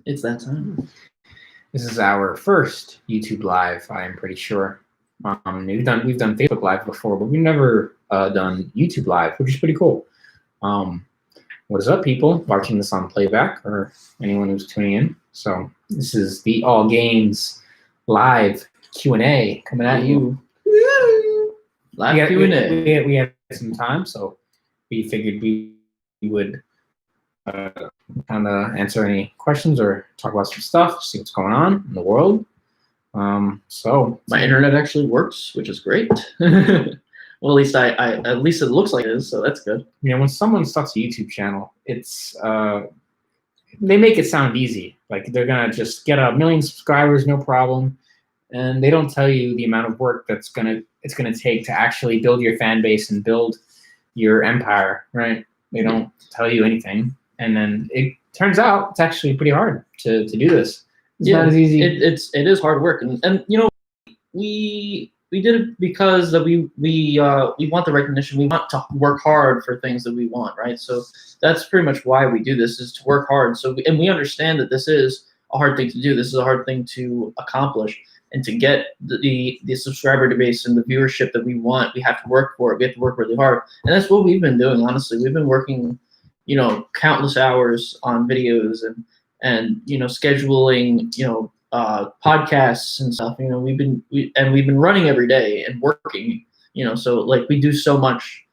It's that time. This is our first YouTube Live, I am pretty sure. We've done Facebook Live before, but we've never done YouTube Live, which is pretty cool. What is up, people watching this on playback or anyone who's tuning in? So this is the All Games Live Q&A coming at you. Live Q&A. We had some time, so we figured we would kind of answer any questions or talk about some stuff, see what's going on in the world. So my internet actually works, which is great. Well, at least it looks like it is, so that's good. You know, when someone starts a YouTube channel, it's they make it sound easy, like they're gonna just get 1 million subscribers, no problem, and they don't tell you the amount of work it's gonna take to actually build your fan base and build your empire, right? They don't tell you anything, and then it turns out it's actually pretty hard to do this. It's not as easy. It is hard work, and you know, we did it because that we want the recognition. We want to work hard for things that we want, right? So that's pretty much why we do this, is to work hard. So and we understand that this is a hard thing to do. This is a hard thing to accomplish, and to get the subscriber base and the viewership that we want, we have to work for it. We have to work really hard, and that's what we've been doing. Honestly, we've been working, you know, countless hours on videos and you know, scheduling, you know, podcasts and stuff. You know, we've been running every day and working, you know, so like we do so much,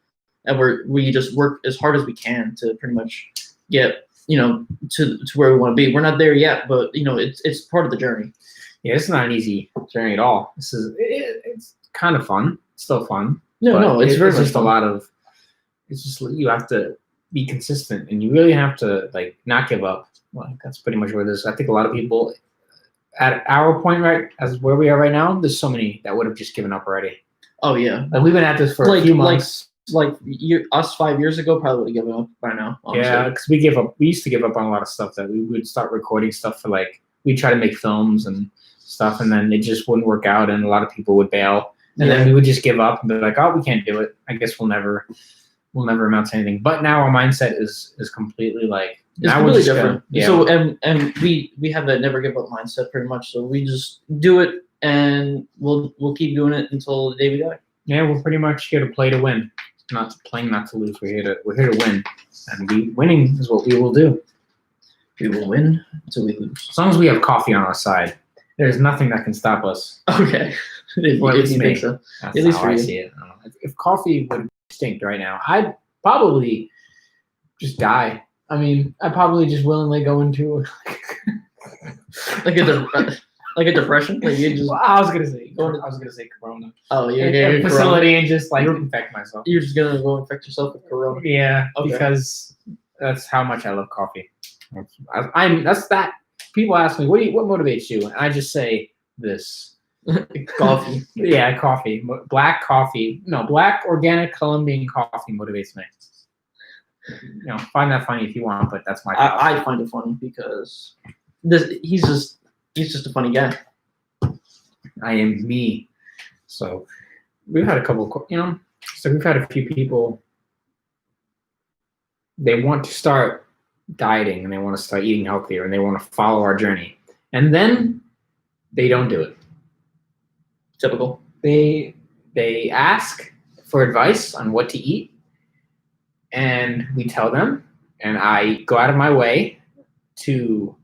and we just work as hard as we can to pretty much get, you know, to where we want to be. We're not there yet, but you know, it's part of the journey. Yeah, it's not an easy journey at all. It's kind of fun. It's still fun. No, it's very much just fun. It's just you have to be consistent, and you really have to like not give up. Like that's pretty much what it is. I think a lot of people at our point, right, as where we are right now, there's so many that would have just given up already. Oh yeah, like we've been at this for a few months. Us 5 years ago probably would have given up by now. Honestly. Yeah, because we give up. We used to give up on a lot of stuff that we would start recording stuff for, like we try to make films and stuff, and then it just wouldn't work out, and a lot of people would bail, and then we would just give up and be like, oh, we can't do it. I guess we'll never amount to anything. But now our mindset is completely like. It's completely different. So and we have that never give up mindset pretty much. So we just do it, and we'll keep doing it until the day we die. Yeah, we're pretty much here to play to win, not to lose. We're here to win, and winning is what we will do. We will win until we lose. As long as we have coffee on our side, there's nothing that can stop us. Okay, if you think so. That's how I see it. I don't know. If coffee would stink right now, I'd probably just die. I mean, I probably just willingly go into like a depression. Like you just. Well, I was gonna say Corona. Oh, yeah, a facility corona. And just like infect myself. You're just gonna go infect yourself with Corona. Yeah, okay. Because that's how much I love coffee. That's that. People ask me, what motivates you? And I just say this. Coffee. Yeah, coffee. Black coffee. No, black organic Colombian coffee motivates me. You know, find that funny if you want, but that's my. I find it funny because he's just a funny guy. I am me. So we've had a couple, you know. So we've had a few people. They want to start dieting and they want to start eating healthier and they want to follow our journey, and then they don't do it. Typical. They ask for advice on what to eat. And we tell them, and I go out of my way to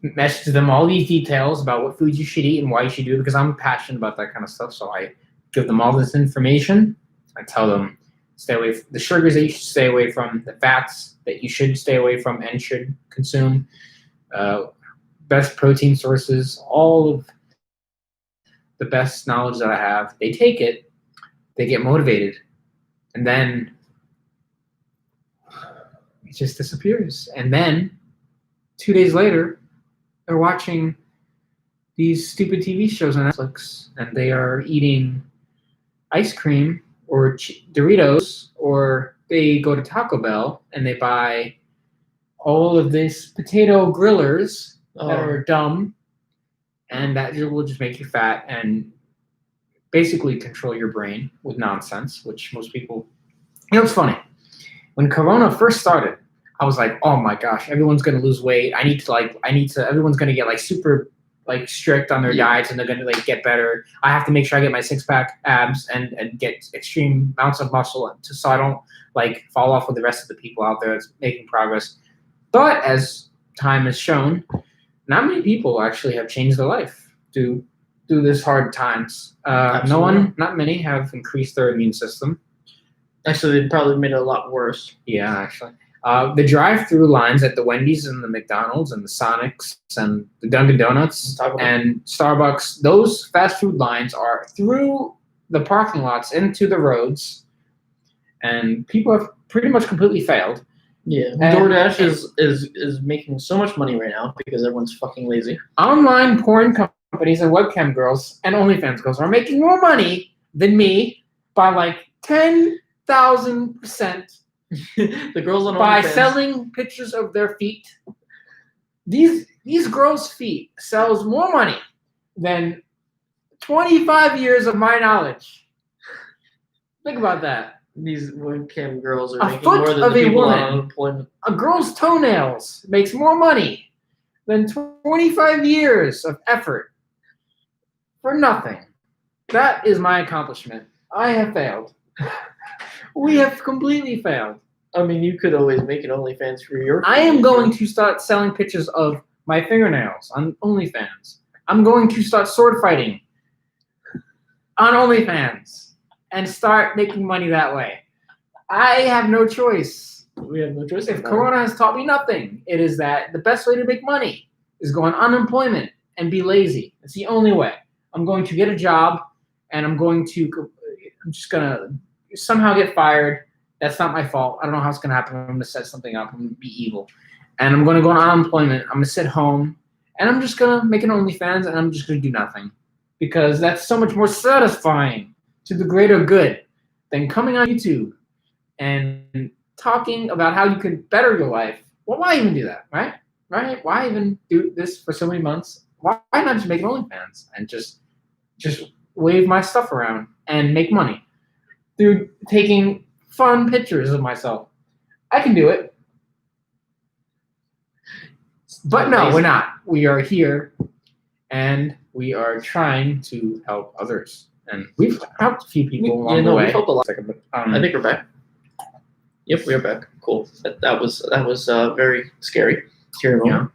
message them all these details about what foods you should eat and why you should do it, because I'm passionate about that kind of stuff. So I give them all this information. I tell them stay away from the sugars that you should stay away from, the fats that you should stay away from and should consume, best protein sources, all of the best knowledge that I have. They take it, they get motivated, and then it just disappears. And then 2 days later, they're watching these stupid TV shows on Netflix, and they are eating ice cream or Doritos, or they go to Taco Bell and they buy all of these potato grillers that are dumb, and that will just make you fat and basically control your brain with nonsense, which most people. You know, it's funny. When Corona first started, I was like, oh my gosh, everyone's gonna lose weight. Everyone's gonna get like super like strict on their diets, and they're gonna like get better. I have to make sure I get my 6-pack abs and get extreme amounts of muscle so I don't like fall off with the rest of the people out there that's making progress. But as time has shown, not many people actually have changed their life through this hard times. Not many have increased their immune system. Actually, they probably made it a lot worse. Yeah, actually. The drive-through lines at the Wendy's and the McDonald's and the Sonics and the Dunkin' Donuts and Starbucks, those fast food lines are through the parking lots into the roads, and people have pretty much completely failed. Yeah, DoorDash is making so much money right now because everyone's fucking lazy. Online porn companies and webcam girls and OnlyFans girls are making more money than me by like 10,000%. The girls on by OnlyFans selling pictures of their feet. These girls' feet sells more money than 25 years of my knowledge. Think about that. These webcam girls are A making foot more than of the a people woman. on unemployment. A girl's toenails makes more money than 25 years of effort for nothing. That is my accomplishment. I have failed. We have completely failed. I mean, you could always make an OnlyFans for your. I am going to start selling pictures of my fingernails on OnlyFans. I'm going to start sword fighting on OnlyFans and start making money that way. I have no choice. We have no choice. If Corona has taught me nothing, it is that the best way to make money is go on unemployment and be lazy. It's the only way. I'm going to get a job, and I'm just going to somehow get fired. That's not my fault. I don't know how it's going to happen. I'm going to set something up. I'm going to be evil. And I'm going to go on unemployment. I'm going to sit home, and I'm just going to make an OnlyFans, and I'm just going to do nothing. Because that's so much more satisfying to the greater good than coming on YouTube and talking about how you can better your life. Well, why even do that, right? Right? Why even do this for so many months? Why not just make an OnlyFans and just wave my stuff around and make money through taking fun pictures of myself? I can do it. But no, we're not. We are here, and we are trying to help others. And we've helped a few people along the way. We've helped a lot. I think we're back. Yep, we are back. Cool. That was very scary. Yeah.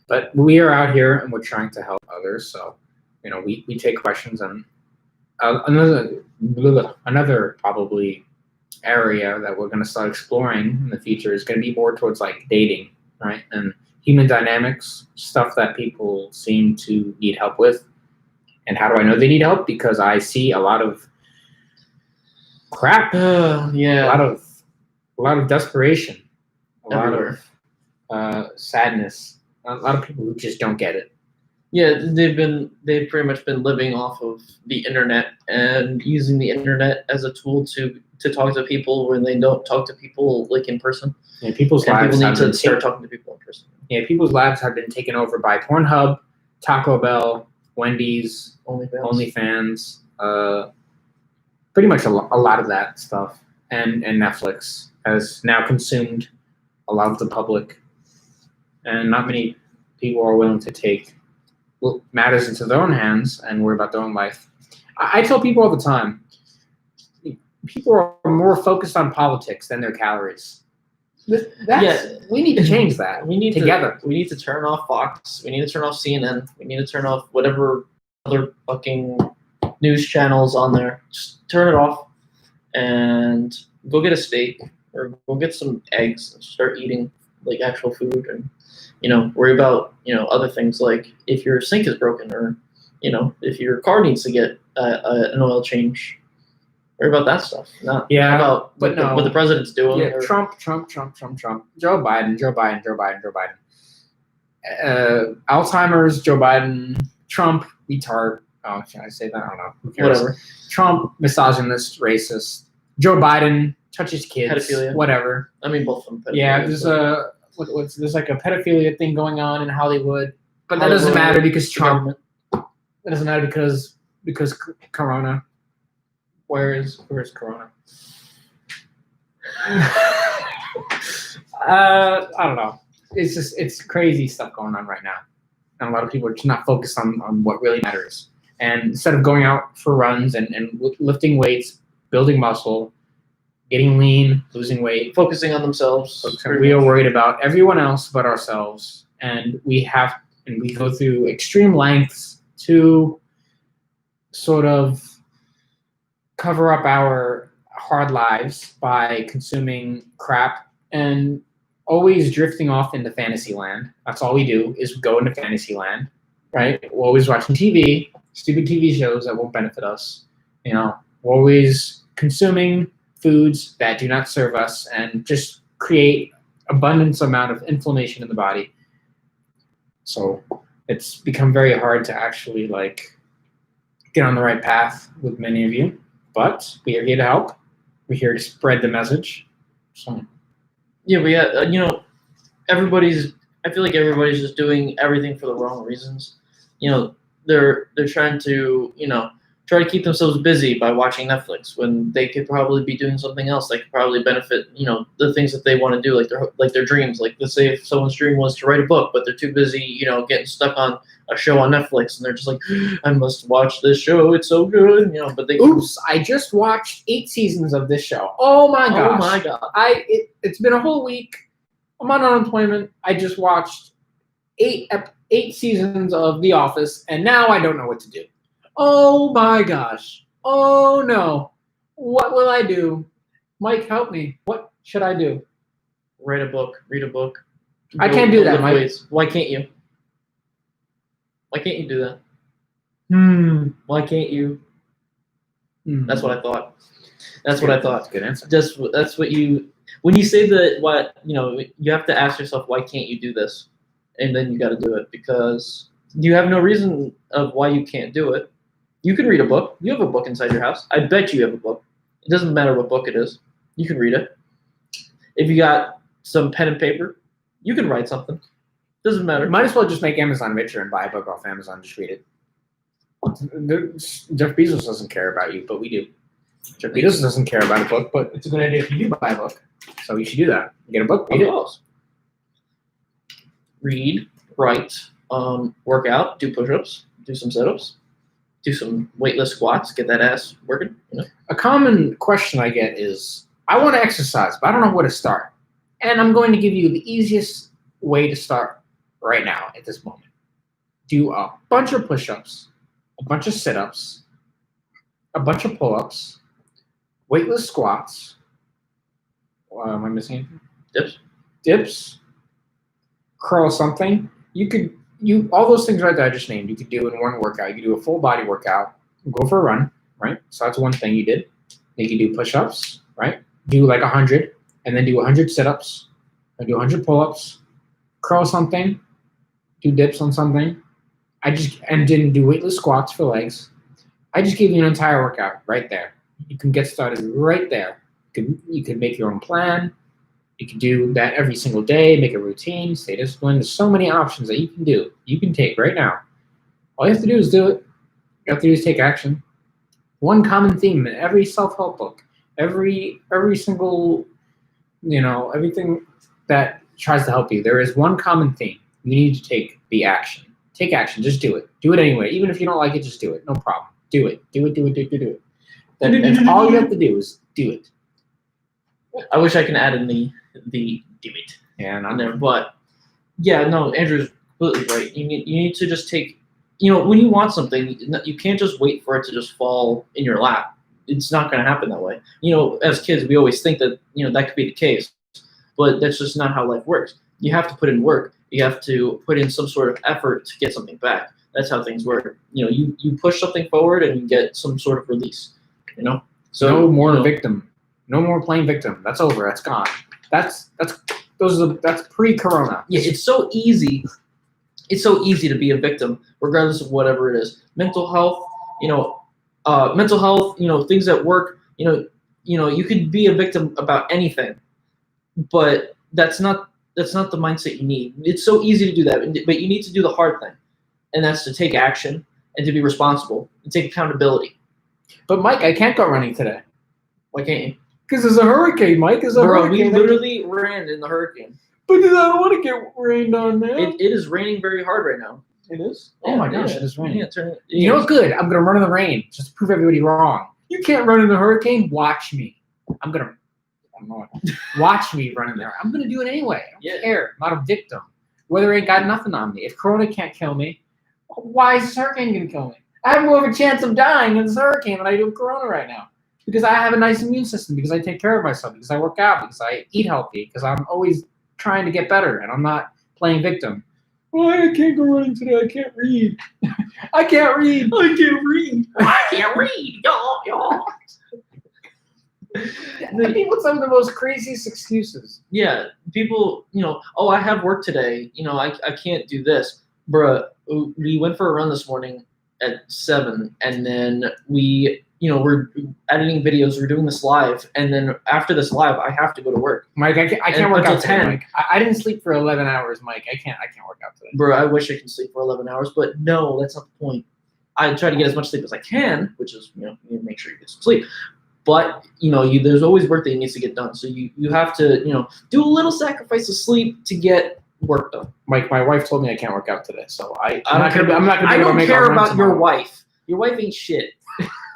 But we are out here, and we're trying to help others. So, we take questions. And another probably area that we're going to start exploring in the future is going to be more towards like dating, right? And human dynamics, stuff that people seem to need help with. And how do I know they need help? Because I see a lot of crap. Yeah. A lot of desperation. Everywhere. Lot of sadness. A lot of people who just don't get it. Yeah, they've pretty much been living off of the internet and using the internet as a tool to talk to people when they don't talk to people like in person. Yeah, people's lives need to start talking to people in person. Yeah, people's lives have been taken over by Pornhub, Taco Bell, Wendy's, OnlyFans, pretty much a lot of that stuff, and Netflix has now consumed a lot of the public, and not many people are willing to take matters into their own hands and worry about their own life. I tell people all the time, people are more focused on politics than their calories. We need to change that. We need together. We need to turn off Fox. We need to turn off CNN. We need to turn off whatever other fucking news channels on there. Just turn it off and go get a steak or go get some eggs and start eating like actual food and worry about other things like if your sink is broken or if your car needs to get an oil change. Worry about that stuff. Not about what the president's doing. Yeah, Trump. Joe Biden. Alzheimer's, Joe Biden. Trump, retard. Oh, should I say that? I don't know. Who cares? Whatever. Trump, misogynist, racist. Joe Biden, touches kids. Pedophilia. Whatever. I mean, both of them. Yeah, there's there's like a pedophilia thing going on in Hollywood, but that doesn't matter because Trump. That doesn't matter because Corona. Where's Corona? I don't know. It's crazy stuff going on right now, and a lot of people are just not focused on what really matters. And instead of going out for runs and lifting weights, building muscle, getting lean, losing weight, Focusing on themselves. we are worried about everyone else but ourselves, and we go through extreme lengths to sort of cover up our hard lives by consuming crap and always drifting off into fantasy land. That's all we do is go into fantasy land, right? We're always watching TV, stupid TV shows that won't benefit us. We're always consuming foods that do not serve us and just create abundance amount of inflammation in the body. So it's become very hard to actually get on the right path with many of you, but we are here to help. We're here to spread the message. So Yeah, everybody's. I feel like everybody's just doing everything for the wrong reasons. They're trying to try to keep themselves busy by watching Netflix when they could probably be doing something else that could probably benefit the things that they want to do, like their dreams. Like, let's say if someone's dream was to write a book, but they're too busy getting stuck on a show on Netflix, and they're just like, I must watch this show, it's so good. But they oops, I just watched 8 seasons of this show. Oh my gosh. Oh my god. It's been a whole week. I'm on unemployment. I just watched 8 seasons of The Office, and now I don't know what to do. Oh my gosh. Oh no. What will I do? Mike, help me. What should I do? Write a book, read a book. I can't do that, lift Mike. weights. Why can't you? Why can't you do that? Why can't you? That's what I thought. That's what I thought. Good answer. That's what you. When you say that, you have to ask yourself, why can't you do this? And then you got to do it, because you have no reason of why you can't do it. You can read a book. You have a book inside your house. I bet you have a book. It doesn't matter what book it is. You can read it. If you got some pen and paper, you can write something. Doesn't matter. Might as well just make Amazon richer and buy a book off Amazon. Just read it. Jeff Bezos doesn't care about you, but we do. Jeff Bezos doesn't care about a book, but it's a good idea if you do buy a book. So you should do that. Get a book, read it. Read, write, work out, do push-ups, do some sit-ups, do some weightless squats, get that ass working. A common question I get is, I want to exercise, but I don't know where to start. And I'm going to give you the easiest way to start right now at this moment. Do a bunch of push-ups, a bunch of sit-ups, a bunch of pull-ups, weightless squats. Am I missing anything? Dips. Curl something. All those things right there I just named, you could do in one workout. You could do a full body workout, go for a run, right? So that's one thing you did. You could do push-ups, right? Do 100, and then do 100 sit-ups, and do 100 pull-ups, curl something, do dips on something. And didn't do weightless squats for legs. I just gave you an entire workout right there. You can get started right there. You could make your own plan. You can do that every single day, make a routine, stay disciplined. There's so many options that you can do. You can take right now. All you have to do is do it. You have to do is take action. One common theme in every self-help book, every single, everything that tries to help you, there is one common theme. You need to take the action. Take action. Just do it. Do it anyway. Even if you don't like it, just do it. No problem. Do it. Do it. That's all you have to do is do it. I wish I could add in the do it. Yeah, on there, but yeah, no, Andrew's completely right. You need to just take, when you want something, you can't just wait for it to just fall in your lap. It's not going to happen that way. As kids, we always think that that could be the case, but that's just not how life works. You have to put in work. You have to put in some sort of effort to get something back. That's how things work. You push something forward and you get some sort of release. So no more victim. No more playing victim. That's over. That's gone. That's pre-corona. Yeah, it's so easy. It's so easy to be a victim, regardless of whatever it is. Mental health, things at work. You could be a victim about anything, but that's not the mindset you need. It's so easy to do that, but you need to do the hard thing, and that's to take action and to be responsible and take accountability. But Mike, I can't go running today. Why can't you? Because there's a hurricane, Mike. There's a Bro, hurricane. we literally ran in the hurricane. But I don't want to get rained on, man. It is raining very hard right now. It is? Oh my gosh, it is raining. Yeah, You know what's good? I'm going to run in the rain just to prove everybody wrong. You can't run in the hurricane. Watch me. Watch me run in there. I'm going to do it anyway. I don't care. I'm not a victim. Weather ain't got nothing on me. If Corona can't kill me, why is this hurricane going to kill me? I have more of a chance of dying in this hurricane than I do with Corona right now. Because I have a nice immune system, because I take care of myself, because I work out, because I eat healthy, because I'm always trying to get better, and I'm not playing victim. Oh, I can't go running today. I can't read. I can't read. I can't read. I can't read. Y'all. People have some of the most craziest excuses. Yeah, people, oh, I have work today. I can't do this. Bruh, we went for a run this morning at 7, and then we're editing videos. We're doing this live, and then after this live, I have to go to work. Mike, I can't work out today, 10. Mike. I didn't sleep for 11 hours, Mike. I can't work out today. Bro, I wish I could sleep for 11 hours, but no, that's not the point. I try to get as much sleep as I can, which is, you make sure you get some sleep. But, there's always work that needs to get done. So you have to, do a little sacrifice of sleep to get work done. Mike, my wife told me I can't work out today, so I'm not I don't care about your wife. Your wife ain't shit.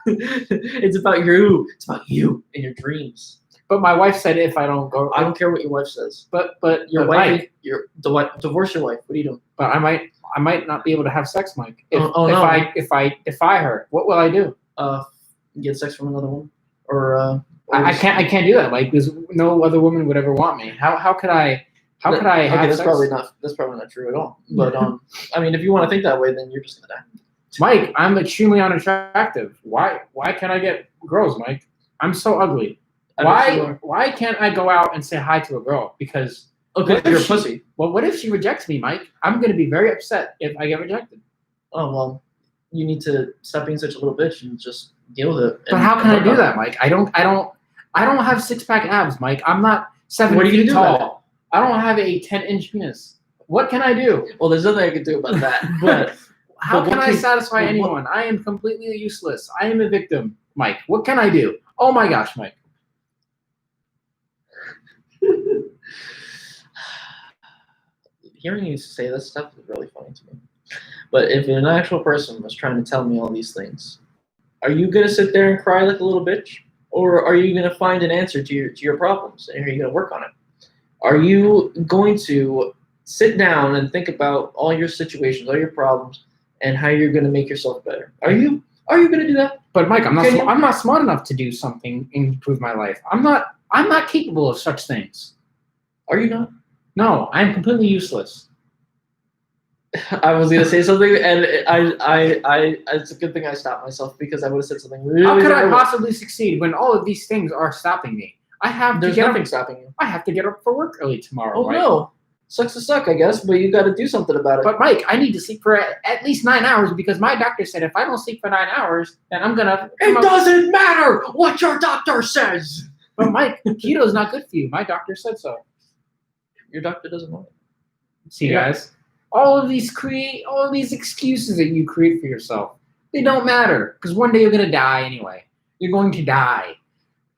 It's about you. It's about you and your dreams. But my wife said if I don't go, I don't care what your wife says. But your wife, Mike, divorce your wife. What are you doing? But I might not be able to have sex, Mike. If I defy her, what will I do? Get sex from another woman, or I can't do that, Mike, because no other woman would ever want me. How could I? How could I have that's sex? That's probably not true at all. But if you want to think that way, then you're just gonna die. Mike, I'm extremely unattractive. Why can't I get girls, Mike? I'm so ugly. Why can't I go out and say hi to a girl? Because you're a pussy. Well, what if she rejects me, Mike? I'm going to be very upset if I get rejected. Oh, well, you need to stop being such a little bitch and just deal with it. But how can I do that, Mike? I don't have 6-pack abs, Mike. I'm not 7 feet tall. I don't have a 10-inch penis. What can I do? Well, there's nothing I can do about that. But how can I satisfy anyone? I am completely useless. I am a victim, Mike. What can I do? Oh my gosh, Mike. Hearing you say this stuff is really funny to me. But if an actual person was trying to tell me all these things, are you gonna sit there and cry like a little bitch, or are you gonna find an answer to your problems and are you gonna work on it? Are you going to sit down and think about all your situations, all your problems, and how you're gonna make yourself better? Are you gonna do that? But Mike, I'm not smart enough to do something and improve my life. I'm not capable of such things. Are you not? No, I'm completely useless. I was gonna say something, and I it's a good thing I stopped myself because I would have said something really. How could I possibly succeed when all of these things are stopping me? There's nothing stopping you. I have to get up for work early tomorrow. Oh no, sucks to suck, I guess, but you got to do something about it. But Mike, I need to sleep for at least 9 hours because my doctor said if I don't sleep for 9 hours, then I'm gonna. It doesn't matter what your doctor says. But Mike, keto is not good for you. My doctor said so. Your doctor doesn't know it. See, guys, all of these excuses that you create for yourself, they don't matter because one day you're gonna die anyway. You're going to die.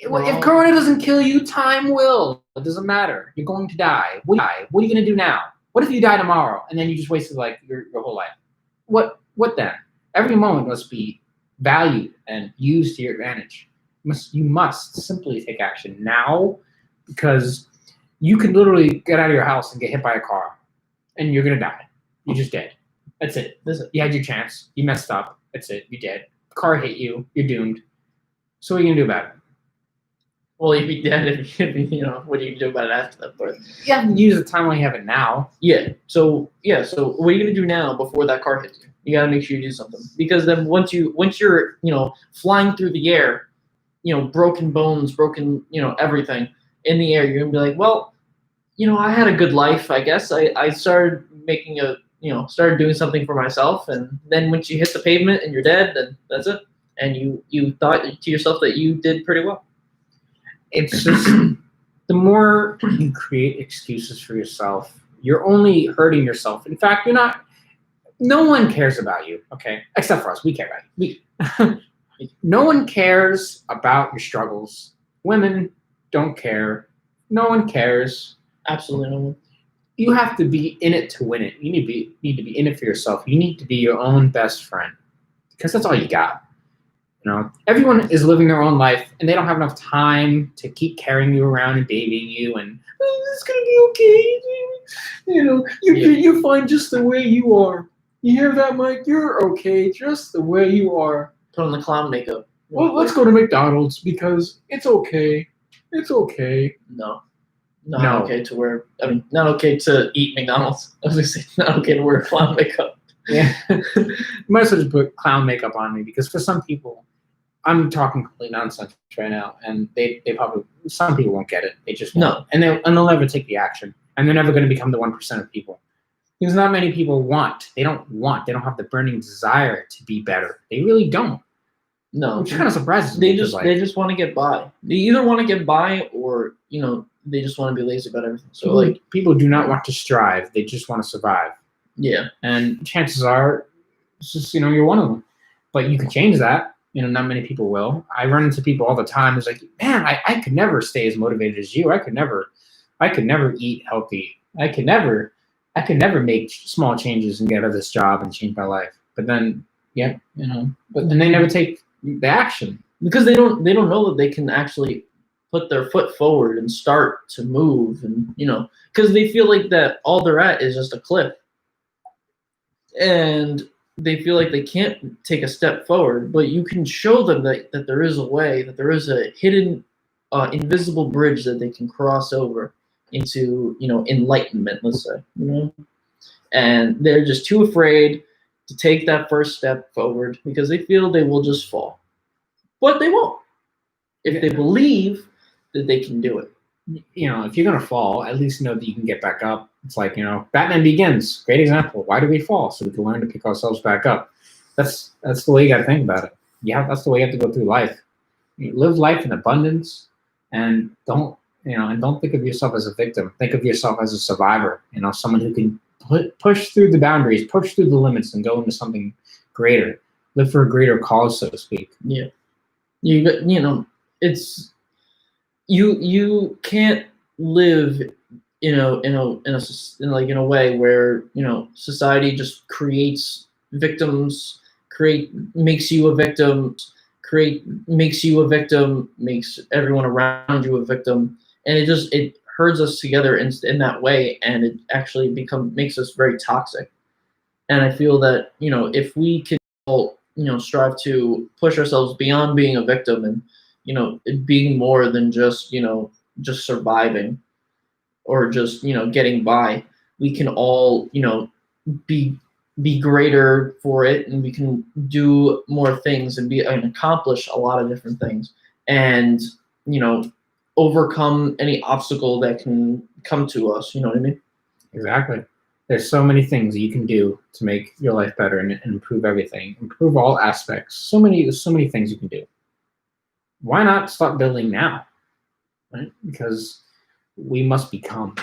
Well, if Corona doesn't kill you, time will. It doesn't matter. You're going to die. What are you gonna do now? What if you die tomorrow and then you just wasted like your whole life? What then? Every moment must be valued and used to your advantage. You must simply take action now because you can literally get out of your house and get hit by a car and you're gonna die. You're just dead. That's it. You had your chance. You messed up. That's it. You're dead. Car hit you. You're doomed. So what are you gonna do about it? Well, you'd be dead if what do you do about it after that part? You have to use the time while you have it now. Yeah. So what are you gonna do now before that car hits you? You gotta make sure you do something. Because then once you're flying through the air, broken bones, broken, everything in the air, you're gonna be like, well, I had a good life, I guess. I started making started doing something for myself, and then once you hit the pavement and you're dead, then that's it. And you thought to yourself that you did pretty well. It's just the more you create excuses for yourself, you're only hurting yourself. In fact, no one cares about you, okay? Except for us. We care about you. No one cares about your struggles. Women, don't care. No one cares. Absolutely no one. You have to be in it to win it. You need to be in it for yourself. You need to be your own best friend because that's all you got. Everyone is living their own life, and they don't have enough time to keep carrying you around and babying you. And it's gonna be okay. You're fine just the way you are. You hear that, Mike? You're okay just the way you are. Put on the clown makeup. Well, let's go to McDonald's because it's okay. It's okay. No. Not okay to wear. I mean, not okay to eat McDonald's. I was gonna say not okay to wear clown makeup. Yeah, you might as well just put clown makeup on me because for some people, I'm talking complete nonsense right now, and they probably some people won't get it. They just won't. And they'll never take the action, and they're never going to become the 1% of people because not many people want. They don't have the burning desire to be better. They really don't. No, which kind of surprises me. They just want to get by. They either want to get by or they just want to be lazy about everything. So people do not want to strive; they just want to survive. Yeah, and chances are, it's just you're one of them. But you can change that. Not many people will. I run into people all the time who's like, man, I could never stay as motivated as you. I could never eat healthy. I could never make small changes and get out of this job and change my life. But then, but then they never take the action because they don't know that they can actually put their foot forward and start to move, and because they feel like that all they're at is just a cliff, and they feel like they can't take a step forward. But you can show them that there is a way, that there is a hidden, invisible bridge that they can cross over into enlightenment, let's say, and they're just too afraid to take that first step forward because they feel they will just fall. But they won't if they believe that they can do it. If you're going to fall, at least know that you can get back up. It's like, Batman Begins, great example. Why do we fall? So we can learn to pick ourselves back up. That's the way you got to think about it. Yeah, that's the way you have to go through life. Live life in abundance, and don't think of yourself as a victim. Think of yourself as a survivor. Someone who can push through the boundaries, push through the limits, and go into something greater. Live for a greater cause, so to speak. Yeah, it's you can't live in a way where society just creates victims, makes you a victim, makes everyone around you a victim, and it herds us together in that way, and it actually makes us very toxic. And I feel that if we can all strive to push ourselves beyond being a victim and being more than just just surviving or just getting by, we can all be greater for it, and we can do more things and accomplish a lot of different things, and overcome any obstacle that can come to us. You know what I mean? Exactly. There's so many things that you can do to make your life better and improve everything, improve all aspects. There's so many things you can do. Why not start building now? Right? Because we must become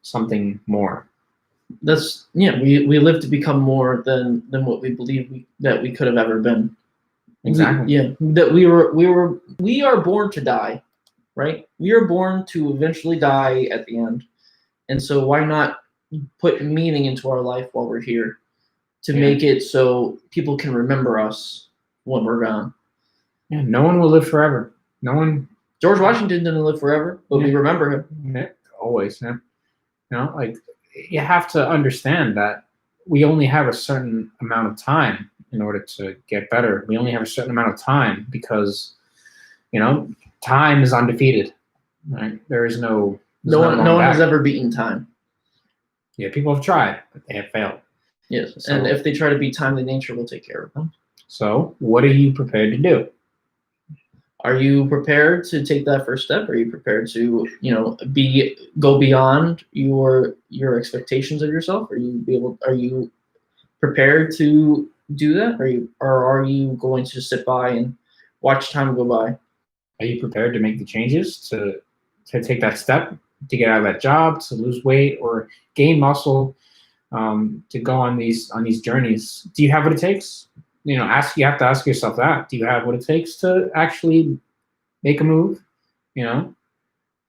something more. We live to become more than what we believe that we could have ever been. Exactly. That we are born to die, right? We are born to eventually die at the end. And so why not put meaning into our life while we're here to make it so people can remember us when we're gone? Yeah, no one will live forever. No one. George Washington didn't live forever, but we remember him. Yeah, always. Yeah. You have to understand that we only have a certain amount of time in order to get better. We only have a certain amount of time because, time is undefeated. Right? There is no. No one has ever beaten time. Yeah, people have tried, but they have failed. Yes, so, and if they try to beat time, then nature will take care of them. So, what are you prepared to do? Are you prepared to take that first step? Are you prepared to, go beyond your expectations of yourself? Are you prepared to do that? Or are you going to sit by and watch time go by? Are you prepared to make the changes to take that step, to get out of that job, to lose weight or gain muscle, to go on these journeys? Do you have what it takes? You have to ask yourself that. Do you have what it takes to actually make a move? you know,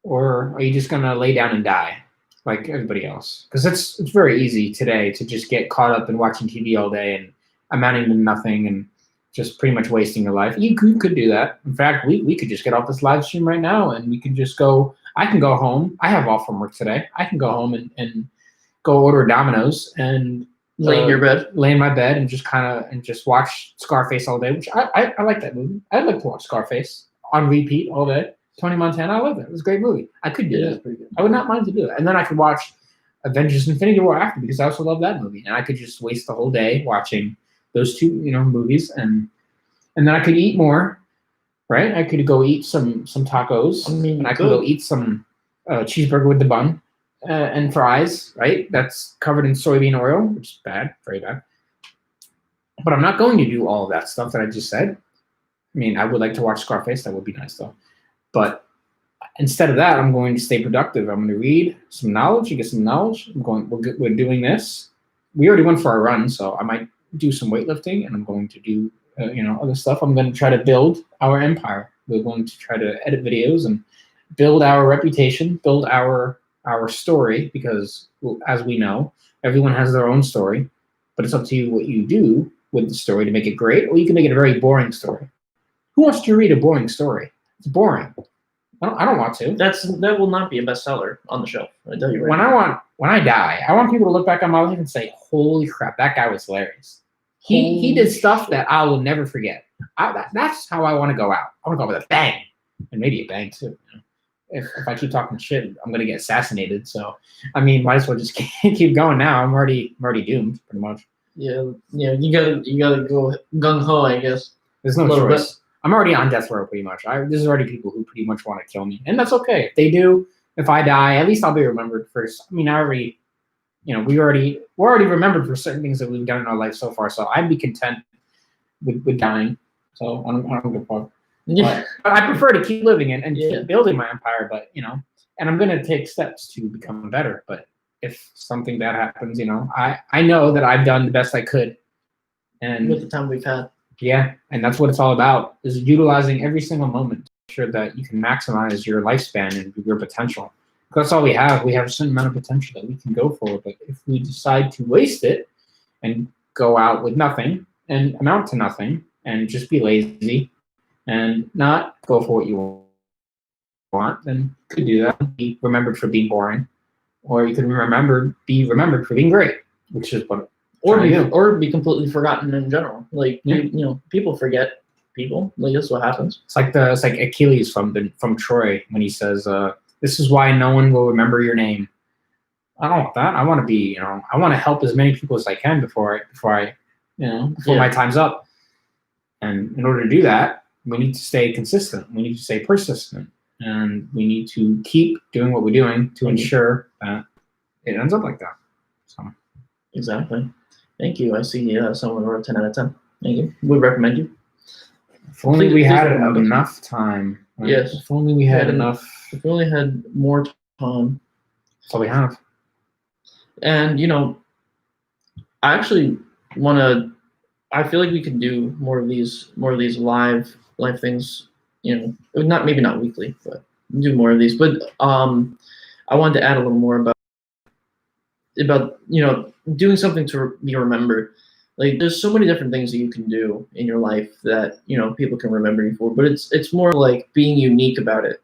or are you just gonna lay down and die like everybody else? Because it's very easy today to just get caught up in watching TV all day and amounting to nothing and just pretty much wasting your life. You could do that. In fact, we could just get off this live stream right now and we can just go. I can go home. I have off from work today. I can go home and go order Domino's and Lay in your bed. lay in my bed and just watch Scarface all day, which I like that movie. I'd like to watch Scarface on repeat all day. Tony Montana, I love that. It was a great movie. I could do that. Pretty good. I would not mind to do it. And then I could watch Avengers Infinity War after because I also love that movie. And I could just waste the whole day watching those two, movies and then I could eat more, right? I could go eat some tacos. And I could go eat some cheeseburger with the bun and fries, right? That's covered in soybean oil, which is bad, very bad. But I'm not going to do all of that stuff that I just said. I mean, I would like to watch Scarface. That would be nice, though. But instead of that, I'm going to stay productive. I'm going to read some knowledge and get some knowledge. We're doing this. We already went for a run, so I might do some weightlifting, and I'm going to do other stuff. I'm going to try to build our empire. We're going to try to edit videos and build our reputation, build our story, because as we know, everyone has their own story, but it's up to you what you do with the story to make it great, or you can make it a very boring story. Who wants to read a boring story? It's boring. I don't want to. That will not be a bestseller on the shelf. I tell you right. When I die, I want people to look back on my life and say, "Holy crap, that guy was hilarious. He did stuff that I will never forget." That's how I want to go out. I want to go with a bang, and maybe a bang too. If I keep talking shit, I'm gonna get assassinated. So, I mean, might as well just keep going now. I'm already doomed, pretty much. Yeah. You gotta go gung ho, I guess. There's no choice. I'm already on death row, pretty much. There's already people who pretty much want to kill me, and that's okay. If they do, if I die, at least I'll be remembered first. I mean, we're already remembered for certain things that we've done in our life so far. So I'd be content with dying. So I don't give a fuck. Yeah. But I prefer to keep living and keep building my empire. But and I'm gonna take steps to become better. But if something bad happens, I know that I've done the best I could. And with the time we've had. Yeah, and that's what it's all about, is utilizing every single moment to ensure that you can maximize your lifespan and your potential. Because that's all we have. We have a certain amount of potential that we can go for. But if we decide to waste it and go out with nothing and amount to nothing and just be lazy and not go for what you want, then you could do that. Be remembered for being boring. Or you could be remembered for being great, which is what or be completely forgotten in general. Like people forget people. Like that's what happens. It's like Achilles from Troy when he says, "This is why no one will remember your name." I don't want that. I want to be, I want to help as many people as I can before my time's up. And in order to do that, we need to stay consistent. We need to stay persistent, and we need to keep doing what we're doing to ensure that it ends up like that. So exactly. Thank you. I see someone wrote 10 out of 10. Thank you. Would recommend you. If only we had enough time. Right? Yes. If only we had enough. If we only had more time. That's all we have. And I actually want to. I feel like we could do more of these live things. Maybe not weekly, but do more of these. But I wanted to add a little more about doing something to be remembered. Like there's so many different things that you can do in your life that people can remember you for, but it's more like being unique about it.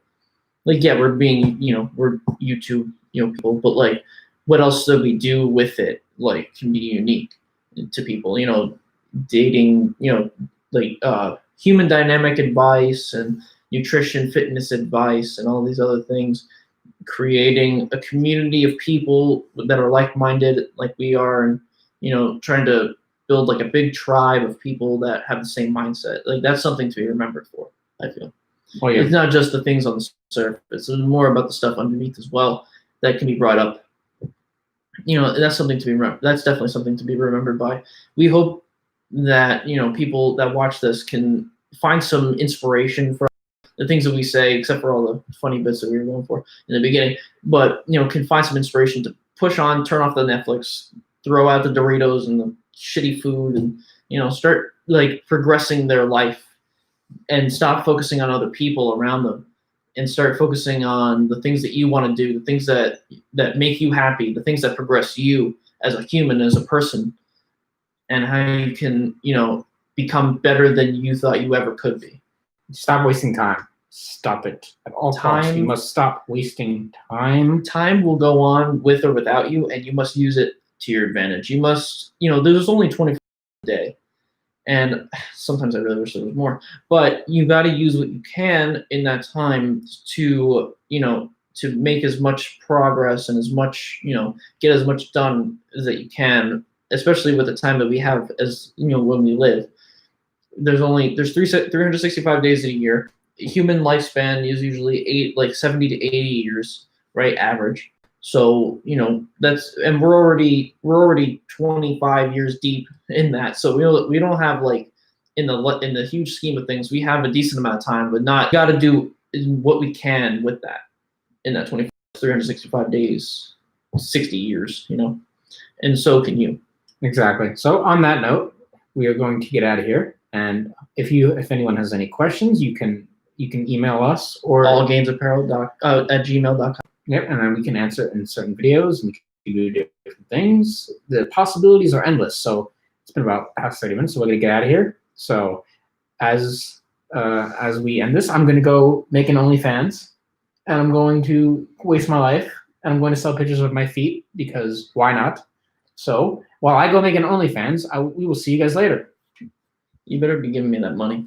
Like we're being we're YouTube people, but like what else do we do with it like can be unique to people. Dating, human dynamic advice and nutrition fitness advice and all these other things. Creating a community of people that are like-minded like we are, and trying to build like a big tribe of people that have the same mindset. Like that's something to be remembered for, I feel. Oh, yeah. It's not just the things on the surface, it's more about the stuff underneath as well that can be brought up. That's something to be remembered. That's definitely something to be remembered by. We hope that people that watch this can find some inspiration from the things that we say, except for all the funny bits that we were going for in the beginning, but can find some inspiration to push on, turn off the Netflix, throw out the Doritos and the shitty food, and start like progressing their life and stop focusing on other people around them and start focusing on the things that you want to do, the things that make you happy, the things that progress you as a human, as a person, and how you can, become better than you thought you ever could be. Stop wasting time. Stop it at all costs. You must stop wasting time. Time will go on with or without you, and you must use it to your advantage. You must, there's only 24 hours a day, and sometimes I really wish there was more, but you got to use what you can in that time to, to make as much progress and as much, get as much done as that you can, especially with the time that we have as, when we live. There's 365 days a year. Human lifespan is usually 70 to 80 years, right? Average. So, and we're already 25 years deep in that. So we don't have in the huge scheme of things, we have a decent amount of time, but got to do what we can with that in that 365 days, 60 years, and so can you. Exactly. So on that note, we are going to get out of here. And if anyone has any questions, you can email us or allgamesapparel@gmail.com. Yep, and then we can answer in certain videos, and we can do different things. The possibilities are endless. So it's been about past 30 minutes, so we're gonna get out of here. So as we end this, I'm gonna go make an OnlyFans, and I'm going to waste my life, and I'm going to sell pictures of my feet because why not? So while I go make an OnlyFans, we will see you guys later. You better be giving me that money.